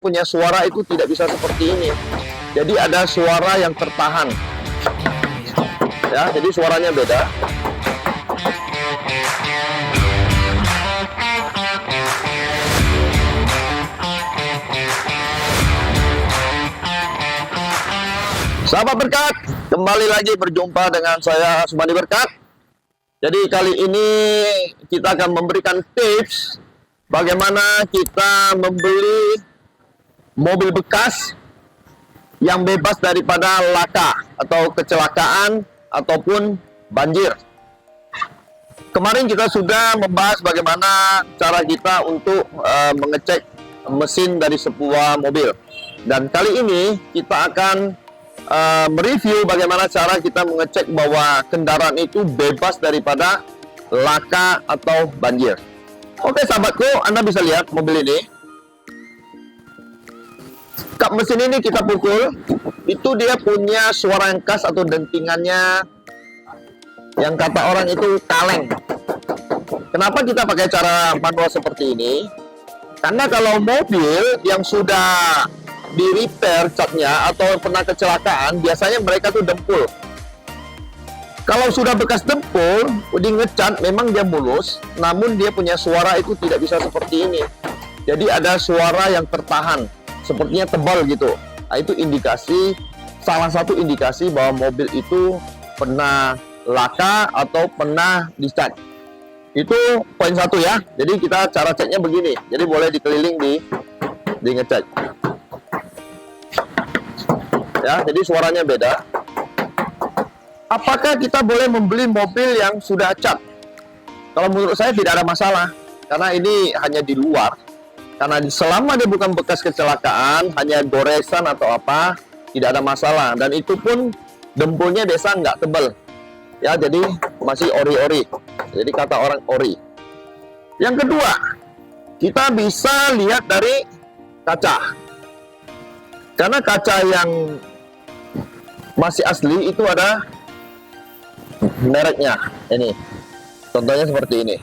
punya suara itu tidak bisa seperti ini. Jadi ada suara yang tertahan. Ya, jadi suaranya beda. Sahabat berkat, kembali lagi berjumpa dengan saya Sumandi Berkat. Jadi kali ini kita akan memberikan tips bagaimana kita membeli mobil bekas yang bebas daripada laka atau kecelakaan ataupun banjir. Kemarin kita sudah membahas bagaimana cara kita untuk mengecek mesin dari sebuah mobil. Dan kali ini kita akan mereview bagaimana cara kita mengecek bahwa kendaraan itu bebas daripada laka atau banjir. Oke sahabatku, Anda bisa lihat mobil ini. Kap mesin ini kita pukul, itu dia punya suara yang khas atau dentingannya yang kata orang itu kaleng. Kenapa kita pakai cara manual seperti ini? Karena kalau mobil yang sudah di repair catnya atau pernah kecelakaan, biasanya mereka tuh dempul. Kalau sudah bekas dempul, di ngecat memang dia mulus, namun dia punya suara itu tidak bisa seperti ini. Jadi ada suara yang tertahan, sepertinya tebal gitu. Nah, itu indikasi, salah satu indikasi bahwa mobil itu pernah laka atau pernah dicat. Itu poin satu ya. Jadi kita cara ceknya begini. Jadi boleh dikeliling di ngecat. Ya, jadi suaranya beda. Apakah kita boleh membeli mobil yang sudah cat? Kalau menurut saya tidak ada masalah, karena ini hanya di luar. Karena selama dia bukan bekas kecelakaan, hanya goresan atau apa, tidak ada masalah. Dan itu pun dempulnya biasa nggak tebal. Ya, jadi masih ori-ori. Jadi kata orang ori. Yang kedua, kita bisa lihat dari kaca. Karena kaca yang masih asli itu ada mereknya. Ini contohnya seperti ini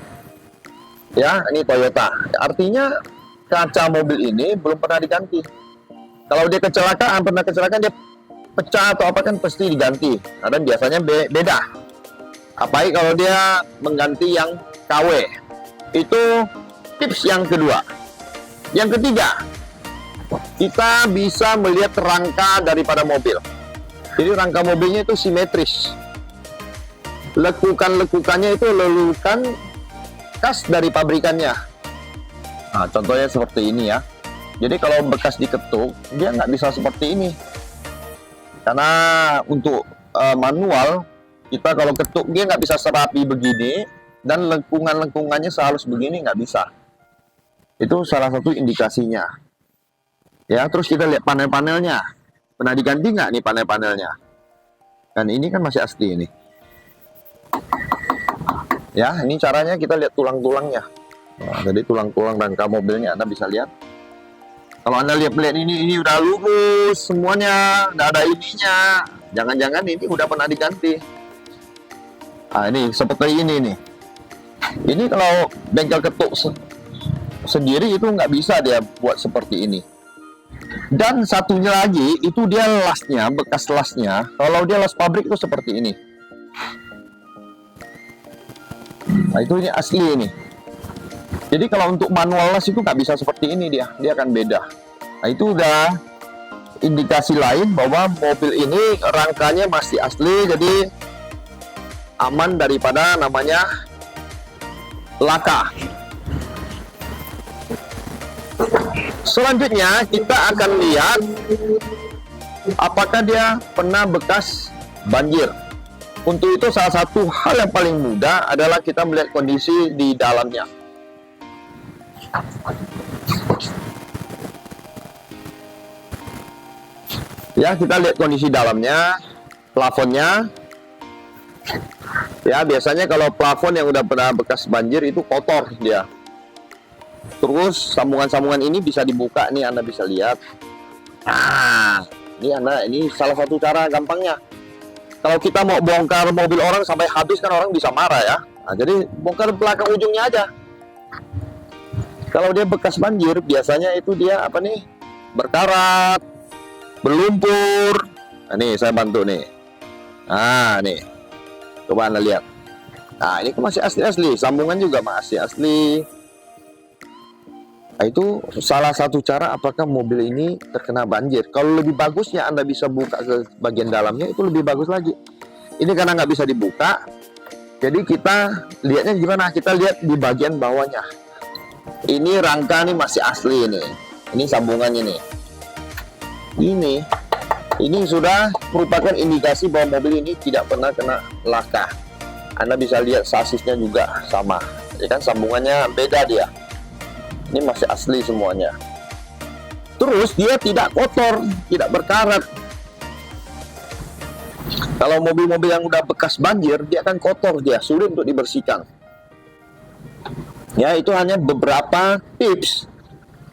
ya, ini Toyota. Artinya kaca mobil ini belum pernah diganti. Kalau dia pernah kecelakaan, dia pecah atau apa kan pasti diganti. Dan biasanya beda. Apalagi kalau dia mengganti yang KW. Itu tips yang kedua. Yang ketiga, kita bisa melihat rangka daripada mobil. Jadi rangka mobilnya itu simetris. Lekukan-lekukannya itu lekukan khas dari pabrikannya. Nah, contohnya seperti ini ya. Jadi kalau bekas diketuk, dia nggak bisa seperti ini. Karena untuk manual, kita kalau ketuk dia nggak bisa serapi begini, dan lengkungan-lengkungannya sehalus begini nggak bisa. Itu salah satu indikasinya. Ya, terus kita lihat panel-panelnya. Pernah diganti nggak nih panel-panelnya? Dan ini kan masih asli ini. Ya, ini caranya kita lihat tulang-tulangnya. Nah, jadi tulang-tulang rangka mobilnya Anda bisa lihat. Kalau Anda lihat ini udah lurus semuanya, nggak ada ininya. Jangan-jangan ini udah pernah diganti. Nah, ini seperti ini nih. Ini kalau bengkel ketuk sendiri itu nggak bisa dia buat seperti ini. Dan satunya lagi, itu dia lasnya, bekas lasnya. Kalau dia las pabrik itu seperti ini. Nah, itu ini asli ini. Jadi kalau untuk manual las itu nggak bisa seperti ini dia akan beda. Nah, itu udah indikasi lain bahwa mobil ini rangkanya masih asli, jadi aman daripada namanya laka. Selanjutnya kita akan lihat apakah dia pernah bekas banjir. Untuk itu salah satu hal yang paling mudah adalah kita melihat kondisi di dalamnya. Ya, kita lihat kondisi dalamnya, plafonnya. Ya, biasanya kalau plafon yang udah pernah bekas banjir itu kotor dia. Terus sambungan-sambungan ini bisa dibuka nih, Anda bisa lihat. Nah, ini salah satu cara gampangnya. Kalau kita mau bongkar mobil orang sampai habis kan orang bisa marah ya. Nah, jadi bongkar belakang ujungnya aja. Kalau dia bekas banjir, biasanya itu dia berkarat, berlumpur. Nah, nih saya bantu nih. Nah, nih. Coba Anda lihat. Nah, ini masih asli-asli, sambungan juga masih asli. Nah, itu salah satu cara apakah mobil ini terkena banjir. Kalau lebih bagusnya Anda bisa buka ke bagian dalamnya, itu lebih bagus lagi. Ini karena nggak bisa dibuka, jadi kita lihatnya gimana? Kita lihat di bagian bawahnya. Ini rangka nih masih asli ini. Ini sambungannya nih. Ini sudah merupakan indikasi bahwa mobil ini tidak pernah kena laka. Anda bisa lihat sasisnya juga sama. Ya kan, sambungannya beda dia. Ini masih asli semuanya. Terus dia tidak kotor, tidak berkarat. Kalau mobil-mobil yang udah bekas banjir, dia akan kotor, dia sulit untuk dibersihkan. Ya, itu hanya beberapa tips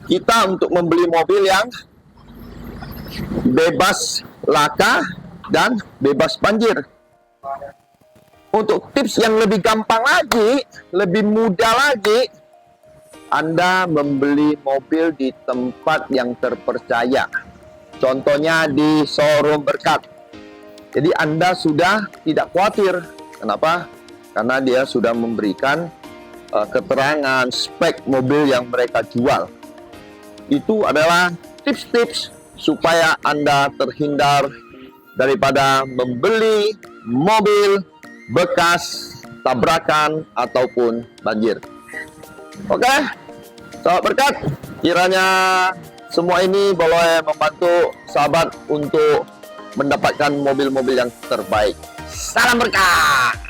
kita untuk membeli mobil yang bebas laka dan bebas banjir. Untuk tips yang lebih gampang lagi, lebih mudah lagi, Anda membeli mobil di tempat yang terpercaya. Contohnya di showroom Berkat. Jadi Anda sudah tidak khawatir. Kenapa? Karena dia sudah memberikan keterangan spek mobil yang mereka jual. Itu adalah tips-tips supaya Anda terhindar daripada membeli mobil bekas tabrakan ataupun banjir. Oke, sahabat Berkat, kiranya semua ini boleh membantu sahabat untuk mendapatkan mobil-mobil yang terbaik. Salam berkah.